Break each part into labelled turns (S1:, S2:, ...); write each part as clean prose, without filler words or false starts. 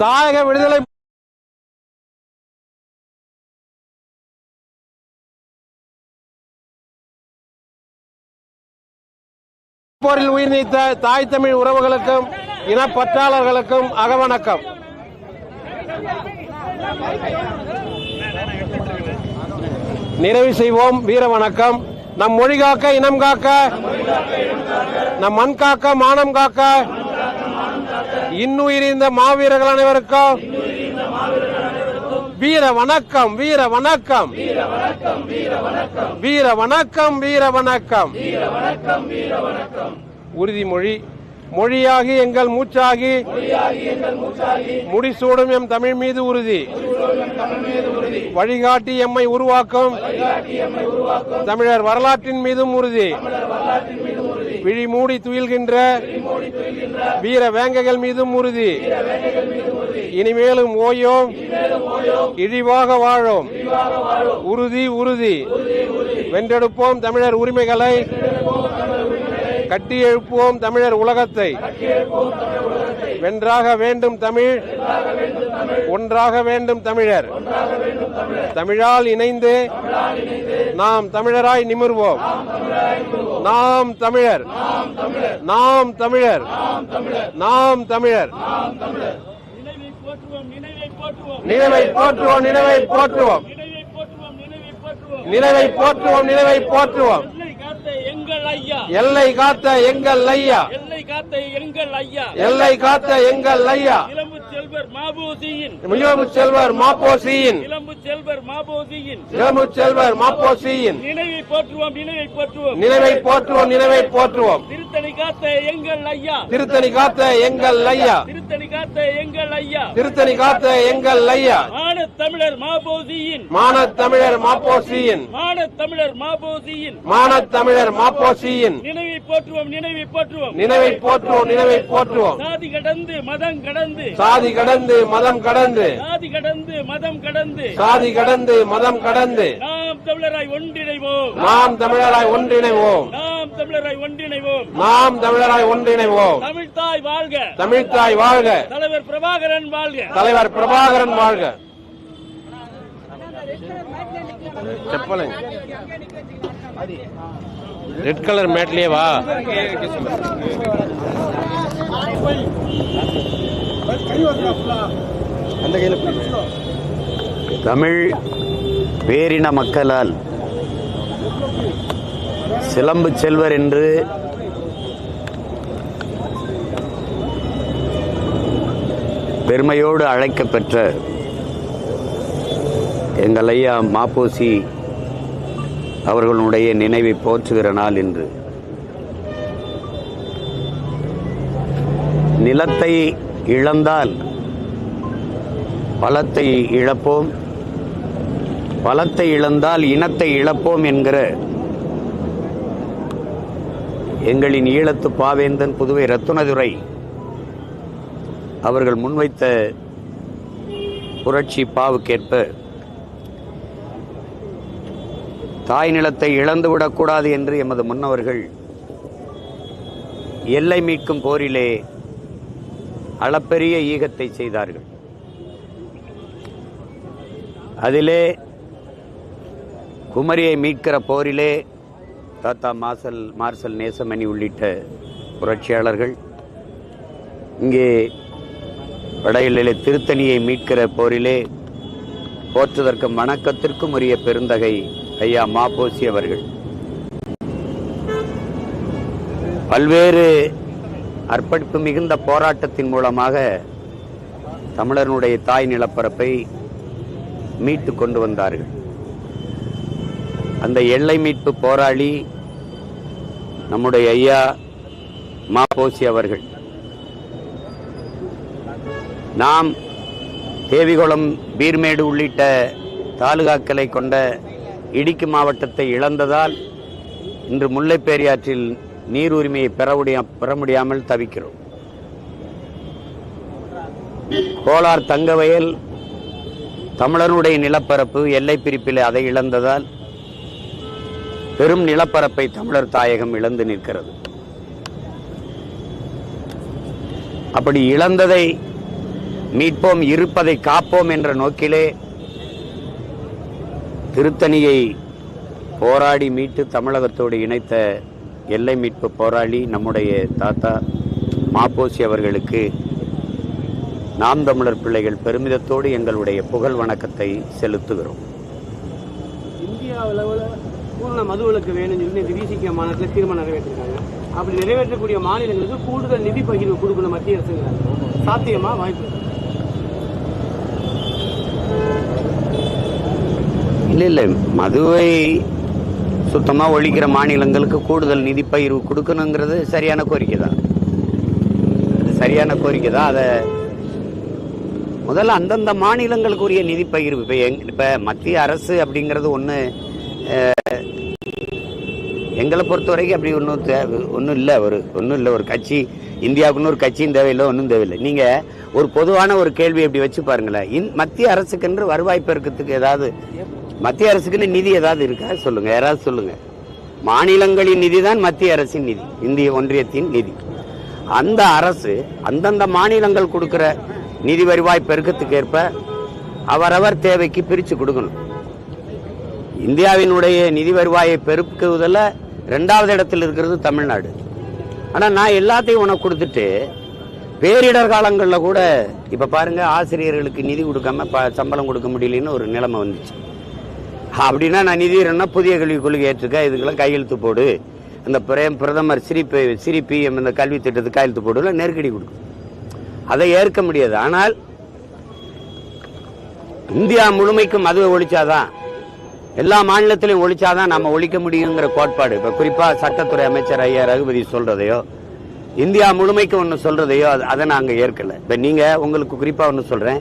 S1: தாயக விடுதலை போரில் உயிர் நீத்த தாய் தமிழ் உறவுகளுக்கும் இனப்பற்றாளர்களுக்கும் அகவணக்கம். நிறைவு செய்வோம் வீர வணக்கம். நம் மொழி காக்க, இனம் காக்க, நம் மண் காக்க, மானம் காக்க, இன்னுயிரிந்த மாவீரர்கள் அனைவருக்கும் வீர வணக்கம், வீர வணக்கம், வீர வணக்கம், வீர வணக்கம். உறுதிமொழி. மொழியாகி எங்கள் மூச்சாகி முடிசூடும் எம் தமிழ் மீது உறுதி. வழிகாட்டி எம்மை உருவாக்கும் தமிழர் வரலாற்றின் மீதும் உறுதி. விழி மூடி துயில்கின்ற வீர வேங்கைகள் மீதும் உறுதி. இனிமேலும் ஓயோம், இழிவாக வாழோம். உறுதி, உறுதி. வென்றெடுப்போம் தமிழர் உரிமைகளை, கட்டி எழுப்புவோம் தமிழர் உலகத்தை. வென்றாக வேண்டும் தமிழ், ஒன்றாக வேண்டும் தமிழர். தமிழால் இணைந்து நாம் தமிழராய் நிமிர்வோம். நாம் தமிழர், நாம் தமிழர், நாம் தமிழர். நினைவை போற்றுவோம், நினைவை போற்றுவோம், நினைவை போற்றுவோம், நினைவை போற்றுவோம். எல்லை காத்த எங்கள் ஐயா, எல்லை காத்த எங்கள் ஐயா, எல்லை காத்த எங்கள் ஐயா. இளம்பு செல்வர் மாபோசியின், இளம்பு செல்வர் மாபோசியின், இளம்பு செல்வர் மாபோசியின், இளம்பு செல்வர் மாபோசியின். நினைவை போற்றுவோம், நினைவை போற்றுவோம், நினைவை போற்றுவோம், நினைவை போற்றுவோம். திருத்தணி காத்த எங்கள் ஐயா, திருத்தணி காத்த எங்கள் ஐயா, திருத்தணி காத்த எங்கள் ஐயா, திருத்தணி காத்த எங்கள் ஐயா. மானத் தமிழர் மாபோசியின், மானத் தமிழர் மாபோசியின், மானத் தமிழர் மாபோசியின், மானத் தமிழர் மாபோசியின். நினைவை போற்றுவோம், நினைவை போற்றுவோம், நினைவை போற்றுவோம், நினைவை போற்றுவோம். சாதி கடந்து மதம் கடந்து, சாதி கடந்து மதம் கடந்து, சாதி கடந்து மதம் கடந்து, சாதி கடந்து மதம் கடந்து. நாம் தமிழராய் ஒன்றிணைவோம், நாம் தமிழராய் ஒன்றிணைவோம், நாம் தமிழராய் ஒன்றிணைவோம், நாம் தமிழராய் ஒன்றிணைவோம். தமிழ்தாய் வாழ்க, தமிழ்தாய் வாழ்க. தலைவர் பிரபாகரன் வாழ்க, தலைவர் பிரபாகரன் வாழ்க. செப்பலை ரெட் கலர் மேட்லயே வா.
S2: தமிழ் பேரின மக்களால் சிலம்பு செல்வர் என்று பெருமையோடு அழைக்கப்பெற்ற எங்கள் ஐயா மாப்போசி அவர்களுடைய நினைவை போற்றுகிற நாள் என்று. நிலத்தை இழந்தால் பலத்தை இழப்போம், பலத்தை இழந்தால் இனத்தை இழப்போம் என்கிற எங்களின் ஈழத்து பாவேந்தன் புதுவை ரத்துனதுரை அவர்கள் முன்வைத்த புரட்சி பாவுக்கேற்ப தாய் நிலத்தை இழந்துவிடக்கூடாது என்று எமது முன்னவர்கள் எல்லை மீட்கும் போரிலே அளப்பெரிய ஈகத்தை செய்தார்கள். அதிலே குமரியை மீட்கிற போரிலே தாத்தா மார்சல் நேசமணி உள்ளிட்ட புரட்சியாளர்கள், இங்கே வடஇல்லை திருத்தணியை மீட்கிற போரிலே போற்றுதற்கும் வணக்கத்திற்கும் உரிய பெருந்தகை ஐயா மாப்போசி அவர்கள் பல்வேறு அர்ப்பணிப்பு மிகுந்த போராட்டத்தின் மூலமாக தமிழனுடைய தாய் நிலப்பரப்பை மீட்டு கொண்டு வந்தார்கள். அந்த எல்லை மீட்பு போராளி நம்முடைய ஐயா மாப்போசி அவர்கள். நாம் தேவிகுளம், பீர்மேடு உள்ளிட்ட தாலுகாக்களை கொண்ட இடுக்கி மாவட்டத்தை இழந்ததால் இன்று முல்லைப் பெரியாற்றில் நீர் உரிமையை பெற முடியாமல் தவிக்கிறோம். கோலார் தங்கவயல் தமிழனுடைய நிலப்பரப்பு எல்லை பிரிப்பில் அதை இழந்ததால் பெரும் நிலப்பரப்பை தமிழர் தாயகம் இழந்து நிற்கிறது. அப்படி இழந்ததை மீட்போம், இருப்பதை காப்போம் என்ற நோக்கிலே திருத்தணியை போராடி மீட்டு தமிழகத்தோடு இணைத்த எல்லை மீட்பு போராளி நம்முடைய தாத்தா மாப்போசி அவர்களுக்கு நாம் தமிழர் பிள்ளைகள் பெருமிதத்தோடு எங்களுடைய புகழ் வணக்கத்தை செலுத்துகிறோம்.
S3: இந்தியா அளவில் பூர்ண மதுவிலக்கு வேணும்னு சொல்லி இந்த விசிக மாநிலத்தில் தீர்மானம் நிறைவேற்றிருக்காங்க. அப்படி நிறைவேற்றக்கூடிய மாநிலங்களுக்கு கூடுதல் நிதி பகிர்வு கொடுக்கணும் மத்திய அரசுங்கிறாங்க. சாத்தியமா? வாய்ப்பு
S2: இல்லை, மதுவை சுத்தமாக ஒழிக்கிற மாநிலங்களுக்கு கூடுதல் நிதி பகிர்வு கொடுக்கணுங்கிறது சரியான கோரிக்கை தான். சரியான கோரிக்கை தான். அதை முதல்ல அந்தந்த மாநிலங்களுக்குரிய நிதி பகிர்வு இப்போ மத்திய அரசு அப்படிங்கிறது ஒன்று எங்களை பொறுத்த வரைக்கும் அப்படி ஒன்றும் இல்லை. ஒரு கட்சி இந்தியாவுக்குன்னு ஒரு கட்சியும் தேவையில்லை, ஒன்றும் தேவையில்லை. நீங்கள் ஒரு பொதுவான ஒரு கேள்வி எப்படி வச்சு பாருங்களேன். மத்திய அரசுக்கென்று வருவாய் பெருக்கத்துக்கு ஏதாவது மத்திய அரசுக்குன்னு நிதி ஏதாவது இருக்கா சொல்லுங்க, யாராவது சொல்லுங்க. மாநிலங்களின் நிதி தான் மத்திய அரசின் நிதி, இந்திய ஒன்றியத்தின் நிதி. அந்த அரசு அந்தந்த மாநிலங்கள் கொடுக்கிற நிதி வருவாய் பெருக்கத்துக்கு ஏற்ப அவரவர் தேவைக்கு பிரித்து கொடுக்கணும். இந்தியாவினுடைய நிதி வருவாயை பெருக்குவதில் 2வது இடத்தில் இருக்கிறது தமிழ்நாடு. ஆனால் நான் எல்லாத்தையும் உனக்கு கொடுத்துட்டு பேரிடர் காலங்களில் கூட இப்போ பாருங்க, ஆசிரியர்களுக்கு நிதி கொடுக்காம சம்பளம் கொடுக்க முடியலன்னு ஒரு நிலைமை வந்துச்சு. அப்படின்னா நான் நிதி புதிய கல்விக் கொள்கை ஏற்றுக்க, இதுக்கெல்லாம் கையெழுத்து போடு, இந்த பிரதமர் சிரி பிஎம் இந்த கல்வி திட்டத்துக்கு கையெழுத்து போடுல நெருக்கடி கொடுக்கும். அதை ஏற்க முடியாது. ஆனால் இந்தியா முழுமைக்கும் மதுவை ஒழிச்சாதான், எல்லா மாநிலத்திலையும் ஒழிச்சாதான் நம்ம ஒழிக்க முடியுங்கிற கோட்பாடு. இப்போ குறிப்பாக சட்டத்துறை அமைச்சர் ஐயா ரகுபதி சொல்றதையோ, இந்தியா முழுமைக்கு ஒன்று சொல்றதையோ அதை நாங்கள் ஏற்கலை. இப்போ நீங்கள் உங்களுக்கு குறிப்பாக ஒன்று சொல்கிறேன்,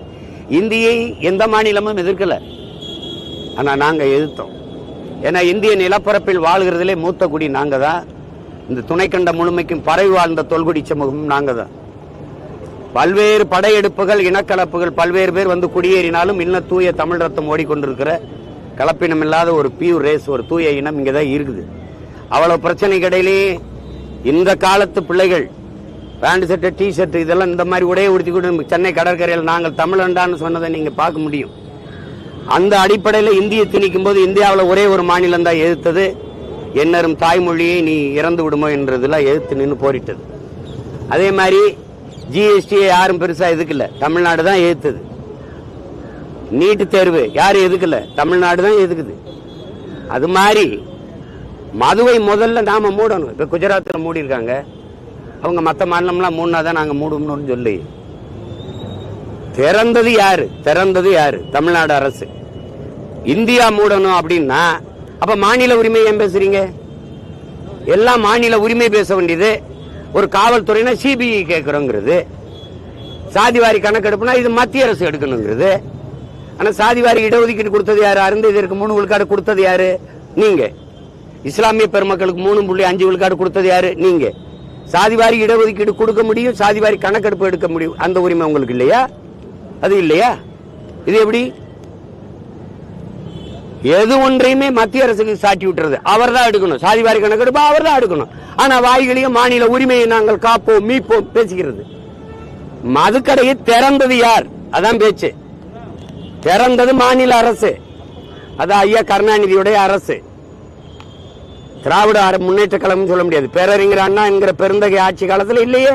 S2: இந்தியை எந்த மாநிலமும் எதிர்க்கலை, ஆனால் நாங்கள் எதிர்த்தோம். ஏன்னா இந்திய நிலப்பரப்பில் வாழ்கிறதுலே மூத்த குடி நாங்கள் தான். இந்த துணைக்கண்ட முழுமைக்கும் பரவி வாழ்ந்த தொல்குடி சமூகமும் நாங்கள் தான். பல்வேறு படையெடுப்புகள், இனக்கலப்புகள், பல்வேறு பேர் வந்து குடியேறினாலும் இன்னும் தூய தமிழ் ரத்தம் ஓடிக்கொண்டிருக்கிற கலப்பினம் இல்லாத ஒரு பியூர் ரேஸ், ஒரு தூய இனம் இங்கே தான் இருக்குது. அவ்வளவு பிரச்சனைக்கு இடையிலே இந்த காலத்து பிள்ளைகள் பேண்ட் ஷர்ட்டு, டி ஷர்ட் இதெல்லாம் இந்த மாதிரி உடையை உடுத்தி கூட சென்னை கடற்கரையில் நாங்கள் தமிழண்டான்னு சொன்னதை நீங்கள் பார்க்க முடியும். அந்த அடிப்படையில் இந்தியை திணிக்கும் போது இந்தியாவில் ஒரே ஒரு மாநிலம் தான் எதிர்த்தது. என்னரும் தாய்மொழியை நீ இறந்து விடுமோ என்றதுல எதிர்த்து நின்று போரிட்டது. அதே மாதிரி ஜிஎஸ்டியை யாரும் பெருசா எதுக்கல, தமிழ்நாடு தான் எதிர்த்தது. நீட்டு தேர்வு யாரும் எதுக்கல, தமிழ்நாடு தான் எதுக்குது. அது மாதிரி மதுவை முதல்ல நாம மூடணும். இப்ப குஜராத்தில் மூடி இருக்காங்க, அவங்க மற்ற மாநிலம்லாம் மூணாதான் நாங்க மூடணும்னு சொல்லி திறந்தது யாரு? தமிழ்நாடு அரசு. இந்தியா மூடணும் அப்படின்னா அப்ப மாநில உரிமை ஏன் பேசுறீங்க? எல்லாம் மாநில உரிமை பேச வேண்டியது. ஒரு காவல்துறைனா சிபிஐ கேட்கிறோங்கிறது, சாதிவாரி கணக்கெடுப்புனா இது மத்திய அரசு எடுக்கணுங்கிறது. ஆனா சாதிவாரி இடஒதுக்கீடு கொடுத்தது யாரு? அருந்ததியருக்கு 3 விழுக்காடு கொடுத்தது யாரு? நீங்க. இஸ்லாமிய பெருமக்களுக்கு 3.5 விழுக்காடு கொடுத்தது யாரு? நீங்க. சாதிவாரி இடஒதுக்கீடு கொடுக்க முடியும், சாதிவாரி கணக்கெடுப்பு எடுக்க முடியும், அந்த உரிமை உங்களுக்கு இல்லையா? அது இல்லையா? இது எப்படி? எது ஒன்றையுமே மத்திய அரசுக்கு சாட்டி விட்டுறது. அவர் தான் எடுக்கணும், சாதிவாரி கணக்கெடுப்பு அவர் தான் எடுக்கணும். ஆனா வாய்களையும் மாநில உரிமையை நாங்கள் காப்போம் மீட்போம் பேசுகிறது. மதுக்கடையை திறந்தது யார்? அதான் பேச்சு. திறந்தது மாநில அரசு. அது ஐயா கருணாநிதியுடைய அரசு. திராவிட முன்னேற்ற கழகம் சொல்ல முடியாது. பேரறிஞர் அண்ணா என்கிற பெருந்தகை ஆட்சி காலத்தில் இல்லையே,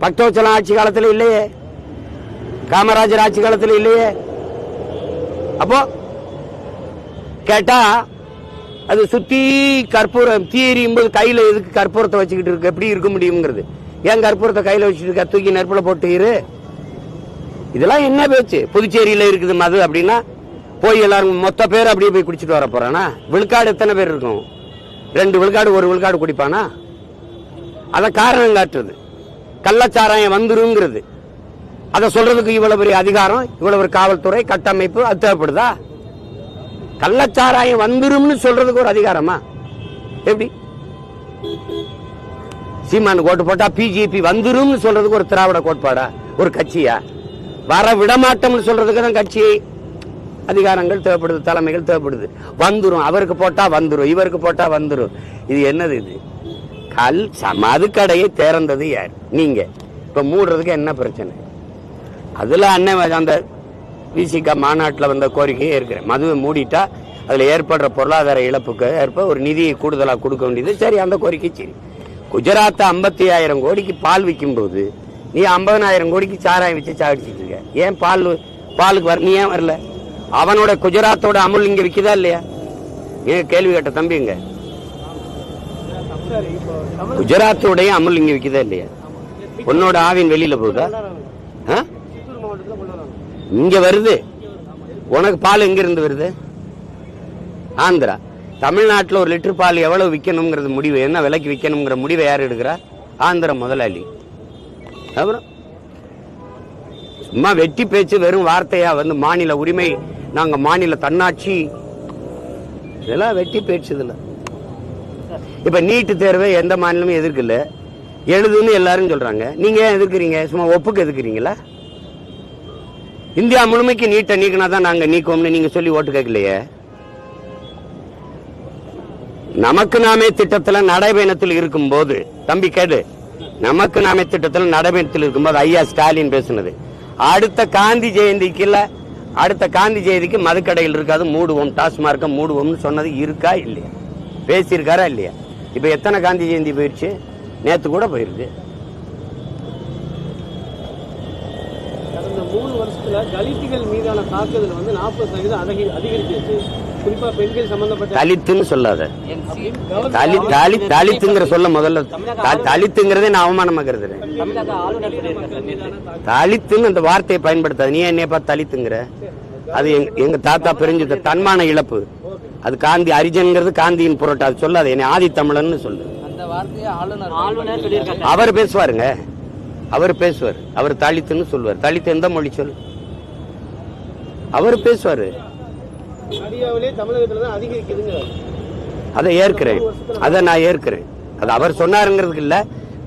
S2: பக்தவச்சலம் ஆட்சி காலத்தில் இல்லையே, காமராஜர் ஆட்சி காலத்தில் இல்லையே. அப்போ கேட்டா அது சுத்தி கற்பூரம் தீரியும் போது கையில எதுக்கு கற்பூரத்தை வச்சுக்கிட்டு இருக்கு? எப்படி இருக்க முடியுங்கிறது. ஏன் கற்பூரத்தை கையில வச்சுட்டு இருக்க? தூக்கி நெருப்புல போட்டு இரு. இதெல்லாம் என்ன பேச்சு? புதுச்சேரியில இருக்குது மது அப்படின்னா போய் எல்லாரும் மொத்த பேர் அப்படியே போய் குடிச்சிட்டு வர போறானா? விழுக்காடு எத்தனை பேர் இருக்கும்? 2 விழுக்காடு 1 விழுக்காடு குடிப்பானா? அத காரணம் காட்டுறது. கள்ளச்சாராயம் வந்துருங்கிறது. அதை சொல்றதுக்கு இவ்வளவு பெரிய அதிகாரம், இவ்வளவு ஒரு காவல்துறை கட்டமைப்பு அது தேவைப்படுதா? கள்ளச்சாராயம் வந்துரும்னு சொல்றதுக்கு ஒரு அதிகாரமா? எப்படி? சீமானு கோட்டு போட்டா பிஜேபி வந்துரும் சொல்றதுக்கு ஒரு திராவிட கோட்பாடா? ஒரு கட்சியா? வர விடமாட்டோம்னு சொல்றதுக்கு தான் கட்சி அதிகாரங்கள் தேவைப்படுது, தலைமைகள் தேவைப்படுது. வந்துரும், அவருக்கு போட்டா வந்துரும், இவருக்கு போட்டா வந்துரும். இது என்னது? இது மதுக்கடையை திறந்தது யார்? நீங்க. இப்ப மூடுறதுக்கு என்ன பிரச்சனை? அதுல அண்ணன் அந்த விசிகா மாநாட்டில் வந்த கோரிக்கையே இருக்கிறேன். மதுவை மூடிட்டா அதுல ஏற்படுற பொருளாதார இழப்புக்கு ஏற்ப ஒரு நிதியை கூடுதலாக கொடுக்க வேண்டியது. சரி, அந்த கோரிக்கை சரி. குஜராத் 55,000 கோடிக்கு பால் விற்கும் போது நீ 50,000 கோடிக்கு சாராயம் வச்சு சாடிச்சிட்டு இருக்க. ஏன் பாலுக்கு வர நீ ஏன் வரல? அவனோட குஜராத்தோட அமுல் இங்க விற்குதா இல்லையா? ஏன் கேள்வி கேட்ட தம்பிங்க, குஜராத்தோடைய அமுல் இங்க விற்குதா இல்லையா? உன்னோட ஆவின் வெளியில போகுதா? இங்க வருது. உனக்கு பால் எங்க இருந்து வருது? ஆந்திரா. தமிழ்நாட்டில் 1 லிட்டர் பால் எவ்வளவு விற்கணுங்கிறது முடிவு, என்ன விலைக்கு விற்கணுங்கிற முடிவை யார் எடுக்கிறா? ஆந்திர முதலாளி. அப்புறம் சும்மா வெட்டி பேச்சு, வெறும் வார்த்தையா வந்து மாநில உரிமை, நாங்க மாநில தன்னாட்சி, இதெல்லாம் வெட்டி பேச்சு. இதுல இப்ப நீட்டு தேர்வை எந்த மாநிலமும் எதிர்க்கல, எழுதுன்னு எல்லாரும் சொல்றாங்க. நீங்க ஏன் எதிர்க்கிறீங்க? சும்மா ஒப்புக்கு எதிர்க்கிறீங்களா? இந்தியா முழுமைக்கு நீட்டை நீக்கினா தான் நாங்க நீக்கோம்னு நீங்க சொல்லி ஓட்டு கேட்கலையே. நமக்கு நாமே திட்டத்தில் நடைபயணத்தில் இருக்கும் போது, தம்பி கேடு, நமக்கு நாமே திட்டத்தில் நடைபயணத்தில் இருக்கும்போது ஐயா ஸ்டாலின் பேசுனது, அடுத்த காந்தி ஜெயந்திக்கு மதுக்கடையில் இருக்காது, மூடுவோம், டாஸ்மார்க்க மூடுவோம்னு சொன்னது இருக்கா இல்லையா? பேசியிருக்காரா இல்லையா? இப்ப எத்தனை காந்தி ஜெயந்தி போயிடுச்சு? நேத்து கூட போயிருக்கு.
S3: கடந்த 3 வருஷத்துல தலித்துகள் மீதான தாக்குதல் வந்து 40% அதிகரிச்சிருச்சு. குறிப்பா பெண்கள் சம்பந்தப்பட்ட
S2: தலித்துன்னு சொல்லாத. தலித்துங்கிற சொல்ல முதல்ல, தலித்துங்கிறதே நான் அவமானமா கருதுறேன். தலித்துன்னு அந்த வார்த்தையை பயன்படுத்தாது. நீ என்னைய பார்த்து தலித்துங்கிற? அது எங்க தாத்தா பிரிஞ்சது தன்மான இழப்பு. அது காந்தி அரிஜன்ங்கிறது காந்தியின் புரட்டா. அது சொல்லாது. என்னை ஆதி தமிழன்னு சொல்லு. அவர் பேசுவாருங்க, அவர் பேசுவார். அவர் தலித்துன்னு சொல்லுவார். தலித்து எந்த மொழி சொல்? அவர் பேசுவாரு. அதை ஏற்கிறேன், அதை நான் ஏற்கிறேன். அது அவர் சொன்னாருங்கிறதுக்கு இல்ல,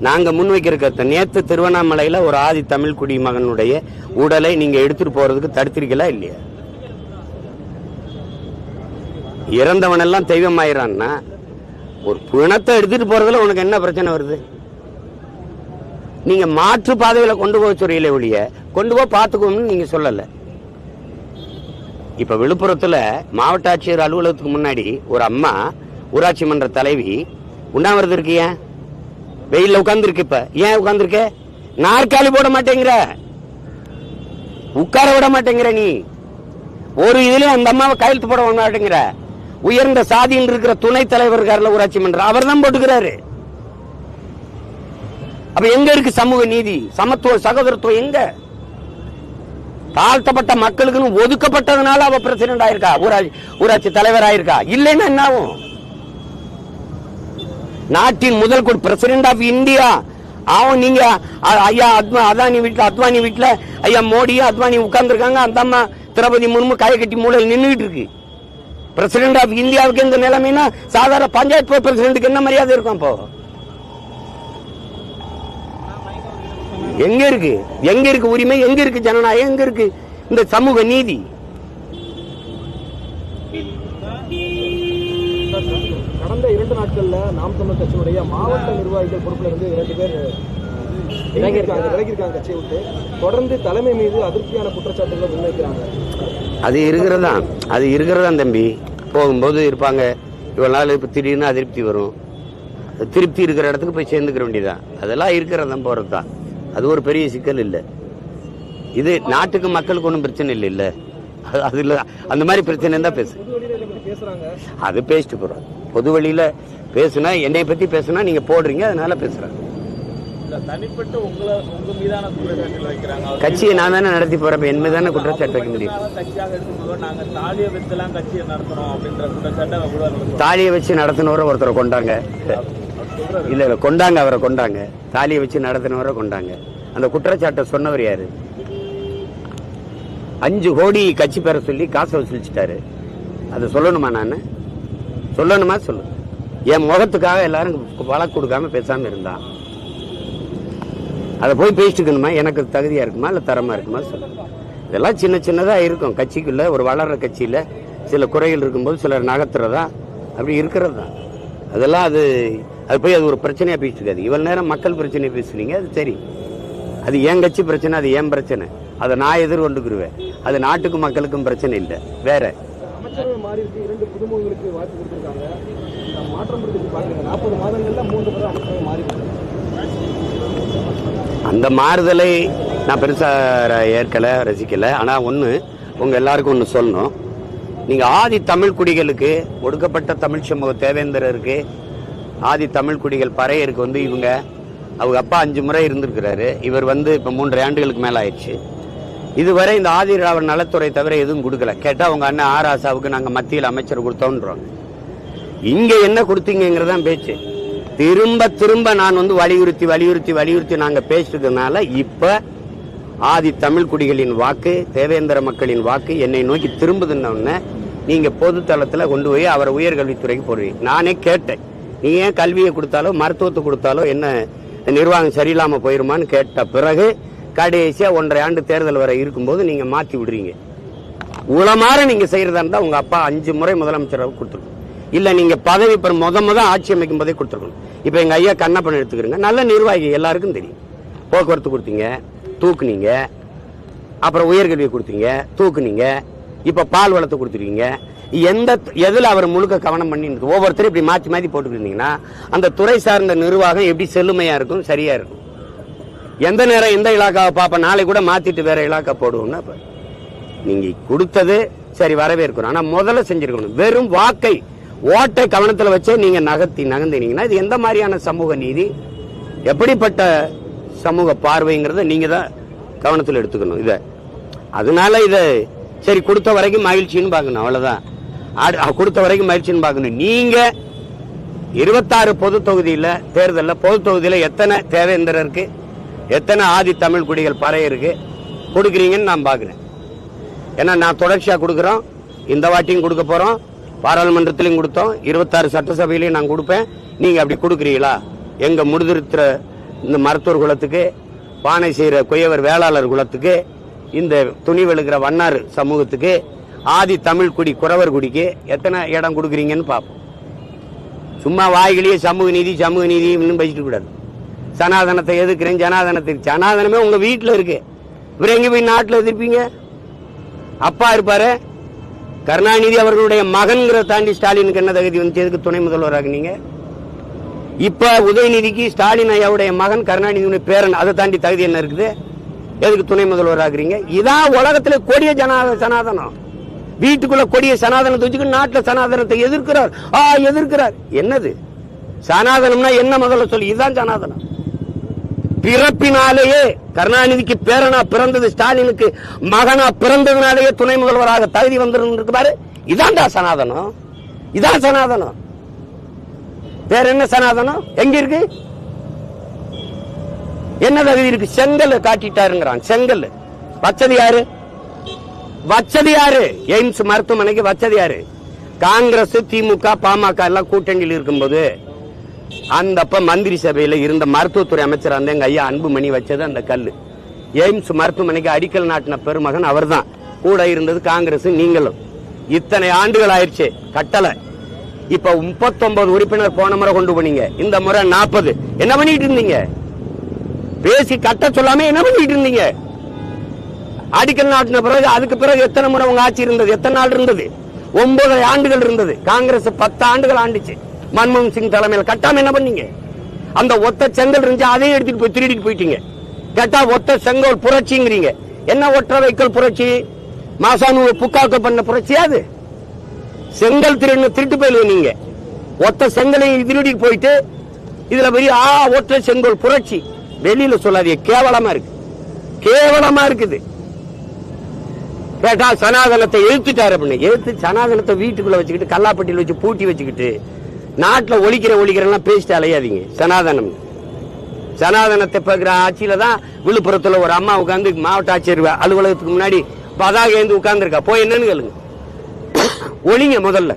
S2: நாங்க முன்வைக்கிற கருத்து. நேத்து திருவண்ணாமலையில ஒரு ஆதி தமிழ் குடிமகனுடைய உடலை நீங்க எடுத்துட்டு போறதுக்கு தடுத்திருக்கலா இல்லையா? இறந்தவன் எல்லாம் தெய்வம் ஆயிரான்னா ஒரு பிணத்தை எடுத்துட்டு போறதுல உனக்கு என்ன பிரச்சனை வருது? நீங்க மாற்று பாதையில கொண்டு போக சொல்றீங்களே ஒழிய கொண்டு போய் பாத்துக்கோன்னு நீங்க சொல்லல. இப்ப விழுப்புரத்துல மாவட்ட ஆட்சியர் அலுவலகத்துக்கு முன்னாடி ஒரு அம்மா, ஊராட்சி மன்ற தலைவி, உண்ணாவிரதம் இருக்கிய, வெயில்ல உட்கார்ந்துருக்கு. இப்ப ஏன் உட்கார்ந்துருக்க? நாற்காலி போட மாட்டேங்கிற, உட்கார விட மாட்டேங்கிற. நீ ஒரு இதுல அந்த அம்மாவை கையெழுத்து போட மாட்டேங்கிற. உயர்ந்த சாதியில் இருக்கிற துணைத் தலைவர் இருக்காருல ஊராட்சி மன்றம், அவர் தான் போட்டுக்கிறாரு. அப்ப எங்க இருக்கு சமூக நீதி, சமத்துவம், சகோதரத்துவம்? எங்க? தாழ்த்தப்பட்ட மக்களுக்குன்னு ஒதுக்கப்பட்டதுனால அவ பிரசிடென்ட் ஆயிருக்கா, ஊராட்சி தலைவர் ஆயிருக்கா. இல்லைன்னா என்ன ஆகும்? நாட்டின் முதல் பிரசிடென்ட் ஆஃப் இந்தியா அவன். நீங்க ஐயா அத்வானி வீட்டுல ஐயா மோடியும் அத்வானி உட்கார்ந்து இருக்காங்க. அந்த அம்மா திரௌபதி முர்மு கையை கட்டி மூலையில் நின்றுட்டு இருக்கு. பிரசிடென்ட் ஆஃப் இந்தியாவுக்கு இந்த நிலைமைனா சாதாரண பஞ்சாயத்து பிரசிடென்ட்டுக்கு என்ன மரியாதை இருக்கும்? அப்போ எங்க இருக்கு? எங்க இருக்கு உரிமை? எங்க இருக்கு ஜனநாயகம்? எங்க இருக்கு இந்த சமூக நீதி?
S4: கடந்த 2 நாட்கள்ல நாம் தமிழர் கட்சியுடைய மாவட்ட நிர்வாகிகள் பொறுப்புல இருந்து 2 பேர் விலகியிருக்காங்க கட்சியை விட்டு. தொடர்ந்து தலைமை மீது அதிருப்தியான குற்றச்சாட்டுகளை முன்வைக்கிறாங்க.
S2: அது இருக்கிறதா தம்பி. போகும்போது இருப்பாங்க, இவ்வளவு நாள் இப்ப திடீர்னு அதிருப்தி வரும். திருப்தி இருக்கிற இடத்துக்கு போய் சேர்ந்துக்கிற வேண்டியதான். அதெல்லாம் இருக்கிறதான் போறதுதான். அது ஒரு பெரிய சிக்கல் இல்லை. இது நாட்டுக்கு மக்களுக்கு ஒன்றும் பிரச்சனை இல்லை. இல்ல அதுல அந்த மாதிரி பிரச்சனை தான் பேசு, அது பேசிட்டு போறோம். பொது வழியில பேசுனா, என்னை பத்தி பேசுனா நீங்க போடுறீங்க, அதனால பேசுறாங்க. கட்சியை நான் தானே நடத்தி போறேன். என் மீது தானே குற்றச்சாட்டு வைக்க முடியும். தாலியை வச்சு நடத்தினவரை ஒருத்தரை கொண்டாங்க. இல்ல கொண்டாங்க, அவரை கொண்டாங்க. தாலியை வச்சு நடத்தினவரை கொண்டாங்க. அந்த குற்றச்சாட்டை சொன்னவர் யாரு? 5 கோடி கட்சி பெற சொல்லி காசை வசூலிச்சுட்டாரு. அதை சொல்லணுமா? நான் சொல்லணுமா? சொல்லு. என் முகத்துக்காக எல்லாரும் வழக்கு கொடுக்காம பேசாம இருந்தான். அதை போய் பேசிட்டுக்கணுமா? எனக்கு தகுதியா இருக்குமா இல்ல தரமா இருக்குமா? சொல்லு. இதெல்லாம் சின்ன சின்னதா இருக்கும். கட்சிக்குள்ள ஒரு வளர்ற கட்சியில சில குறைகள் இருக்கும்போது சிலர் நகர்த்துறதா அப்படி இருக்கிறது தான். அதெல்லாம் அது போய் அது ஒரு பிரச்சனையா பேசிட்டு இருக்காது. இவ்வளவு நேரம் மக்கள் பிரச்சனையை பேசுறீங்க, அது சரி. அது என் கட்சி பிரச்சனை, அது என் பிரச்சனை, அதை நான் எதிர்கொண்டுக்குருவேன். அது நாட்டுக்கும் மக்களுக்கும் பிரச்சனை இல்லை. வேற
S4: அமைச்சரவை மாறி இருக்கு, 2 புதுமுகங்களுக்கு வாய்ப்பு கொடுத்திருக்காங்க. மாற்றம் பாக்குறீங்க, 40 மாதங்கள்ல 3 முறை அமைச்சரவை மாறி இருக்கு.
S2: அந்த மாறுதலை நான் பெருசா ஏற்கல, ரசிக்கல. ஆனா ஒண்ணு உங்க எல்லாருக்கும் ஒண்ணு சொல்லணும். நீங்க ஆதி தமிழ் குடிகளுக்கு, ஒடுக்கப்பட்ட தமிழ் சமூக தேவேந்திரருக்கு, ஆதி தமிழ் குடிகள் பறையருக்கு வந்து அவங்க அப்பா 5 முறை இருந்திருக்கிறாரு. இவர் வந்து இப்ப 3 ஆண்டுகளுக்கு மேல ஆயிடுச்சு. இதுவரை இந்த ஆதி திராவிட நலத்துறை தவிர எதுவும் கொடுக்கல. கேட்டா உங்க அண்ணன் ஆராசாவுக்கு நாங்க மத்தியில் அமைச்சர் கொடுத்தோன்றோம். இங்க என்ன கொடுத்தீங்கிறதான் பேச்சு. திரும்ப திரும்ப நான் வந்து வலியுறுத்தி நாங்க பேசுறதுனால இப்ப ஆதி தமிழ் குடிகளின் வாக்கு, தேவேந்திர மக்களின் வாக்கு என்னை நோக்கி திரும்புதுன்னு நீங்க பொது தளத்துல கொண்டு போய் அவரை உயர்கல்வித்துறைக்கு போடுவீங்க. நானே கேட்டேன், நீ ஏன் கல்வியை கொடுத்தாலோ மருத்துவத்தை கொடுத்தாலோ என்ன நிர்வாகம் சரியில்லாம போயிருமான்னு கேட்ட பிறகு கடைசியா 1.5 ஆண்டு தேர்தல் வரை இருக்கும்போது நீங்க மாத்தி விடுறீங்க. உளமாற நீங்க செய்யறதா இருந்தா உங்க அப்பா 5 முறை முதலமைச்சராக கொடுத்துருக்கணும். இல்ல நீங்க பதவி முத ஆட்சி அமைக்கும் போதே கொடுத்துருக்கணும். இப்ப எங்க ஐயா கண்ணப்பன் எடுத்துக்கிறீங்க, நல்ல நிர்வாகி, எல்லாருக்கும் தெரியும். போக்குவரத்து கொடுத்தீங்க, தூக்குனீங்க. அப்புறம் உயர்கல்வியை கொடுத்தீங்க, தூக்குனீங்க. இப்ப பால் வளத்தை கொடுத்துருக்கீங்க. எதுல அவர் முழுக்க கவனம் பண்ணி ஒவ்வொருத்தரும் இப்படி மாத்தி மாத்தி போட்டுக்கிட்டீங்கன்னா அந்த துறை சார்ந்த நிர்வாகம் எப்படி செல்லுமையா இருக்கும், சரியா இருக்கும். எந்த நேரம் எந்த இலாக்காவை பார்ப்ப, நாளை கூட மாத்திட்டு வேற இலாக்கா போடுவோம்னா நீங்க கொடுத்தது சரி வரவேற்கணும். ஆனா முதல்ல செஞ்சிருக்கணும். வெறும் வாக்கை ஓட்டை கவனத்துல வச்சே நீங்க நகர்ந்தீங்கன்னா இது எந்த மாதிரியான சமூக நீதி, எப்படிப்பட்ட சமூக பார்வைங்கிறத நீங்க தான் கவனத்தில் எடுத்துக்கணும். அதனால இத சரி கொடுத்த வரைக்கும் மகிழ்ச்சின்னு பார்க்கணும், அவ்வளவுதான். கொடுத்த வரைக்கும் மகிழ்ச்சின்னு பார்க்கணும். நீங்க 26 பொது தொகுதியில தேர்தலில் பொது தொகுதியில எத்தனை தேவேந்திரருக்கு, எத்தனை ஆதி தமிழ் குடிகள் பறையருக்கு கொடுக்குறீங்கன்னு நான் பார்க்கிறேன். ஏன்னா நான் தொடர்ச்சியா கொடுக்குறோம், இந்த வாட்டியும் கொடுக்க போறோம், பாராளுமன்றத்திலையும் கொடுத்தோம், 26 சட்டசபையிலையும் நான் கொடுப்பேன். நீங்க அப்படி கொடுக்குறீங்களா? எங்க முடிதிருத்துற இந்த மருத்துவர் குலத்துக்கு, பானை செய்யற குயவர் வேளாளர் குலத்துக்கு, இந்த துணி வெளுக்கிற வண்ணார் சமூகத்துக்கு, ஆதி தமிழ் குடி குறவர் குடிக்கு எத்தனை இடம் கொடுக்குறீங்கன்னு பார்ப்போம். சும்மா வாய்களையே சமூக நீதி இன்னும் பேசிட்டு கூடாது. சனாதனத்தை எதிர்க்கிறேன், சனாதனமே உங்க வீட்டுல இருக்கு. இவர் எங்க போய் நாட்டில் எதிர்ப்பீங்க? அப்பா இருப்பாரு கருணாநிதி அவர்களுடைய மகன்கிற தாண்டி ஸ்டாலினுக்கு என்ன தகுதி வந்து எதுக்கு துணை முதல்வராக நீங்க? இப்ப உதயநிதிக்கு ஸ்டாலின் ஐயாவுடைய மகன் கருணாநிதியுடைய பேரன், அதை தாண்டி தகுதி என்ன இருக்குது? எதுக்கு துணை முதல்வராகிறீங்க? இதான் உலகத்துல கொடிய சனாதனம். வீட்டுக்குள்ள கொடிய சனாதனத்தை வச்சுக்கிட்டு நாட்டுல சனாதனத்தை எதிர்க்கிறார். என்னது சனாதனம்னா என்ன? முதல்ல சொல்லி. இதுதான் சனாதனம். பிறப்பினாலேயே கருணாநிதிக்கு பேரனா பிறந்தது, ஸ்டாலினுக்கு மகனா பிறந்ததுனாலேயே துணை முதல்வராக தகுதி வந்திருக்கு பாரு. இதான்டா சனாதனம். இதான் சனாதனம். வேற என்ன சனாதனம் எங்க இருக்கு? என்ன தகுதி இருக்கு? செங்கல் காட்டிட்டாருங்கிறான். செங்கல் வச்சது யாரு? எய்ம்ஸ் மருத்துவமனைக்கு வச்சது யாரு? காங்கிரஸ், திமுக, பாமக எல்லாம் கூட்டணியில் இருக்கும்போது அந்த மந்திரி சபையில இருந்த மருத்துவத்துறை அமைச்சர் அந்த எங்க ஐயா அன்புமணி வச்சது அந்த கல்லு. எய்ம்ஸ் மருத்துவமனைக்கு அடிக்கல் நாட்டின பெருமகன் அவர் தான். கூட இருந்தது காங்கிரஸ், நீங்களும். இத்தனை ஆண்டுகள் ஆயிடுச்சு, கட்டளை. இப்ப 39 உறுப்பினர் போன முறை கொண்டு போனீங்க, இந்த முறை 40. என்ன பண்ணிட்டு இருந்தீங்க? பேசி கட்ட சொல்லாம என்ன பண்ணிட்டு இருந்தீங்க? அடிக்கல் நாட்டின பிறகு அதுக்கு பிறகு எத்தனை முறை உங்க ஆட்சி இருந்தது? எத்தனை நாள் இருந்தது? 9 ஆண்டுகள் இருந்தது. காங்கிரஸ் 10 ஆண்டுகள் ஆண்டுச்சு. மன்மோகன் சிங் தலைமையில் கட்டாம என்ன பண்ணீங்க? அந்த ஒத்த செங்கல் இருந்துச்சு, அதையும் எடுத்துட்டு போய் திருடிட்டு போயிட்டீங்க. கேட்டா ஒத்த செங்கல் புரட்சிங்கிறீங்க. என்ன ஒற்றை வைக்கல் புரட்சி? மாசானு புக்காக்க பண்ண புரட்சி அது? செங்கல் திருட்டு போயிடுவீங்க நீங்க. ஒத்த செங்கலையும் திருடிட்டு போயிட்டு இதுல பெரிய ஒற்றை செங்கல் புரட்சி வெளியில சொல்லாதீங்க. கேவலமா இருக்குது. கேட்டா சனாதனத்தை எழுத்துட்டாரு அப்படின்னு. எழுத்து சனாதனத்தை வீட்டுக்குள்ள வச்சுக்கிட்டு கல்லாப்பட்டியில் வச்சு பூட்டி வச்சுக்கிட்டு நாட்டில் ஒழிக்கிறலாம் பேசிட்டு அலையாதீங்க. சனாதனத்தை பார்க்கிற ஆட்சியில தான் விழுப்புரத்துல ஒரு அம்மா உட்கார்ந்து மாவட்ட ஆட்சியர் அலுவலகத்துக்கு முன்னாடி பதாக ஏந்து உட்கார்ந்து இருக்கா. போய் என்னன்னு கேளுங்க. ஒழிங்க முதல்ல.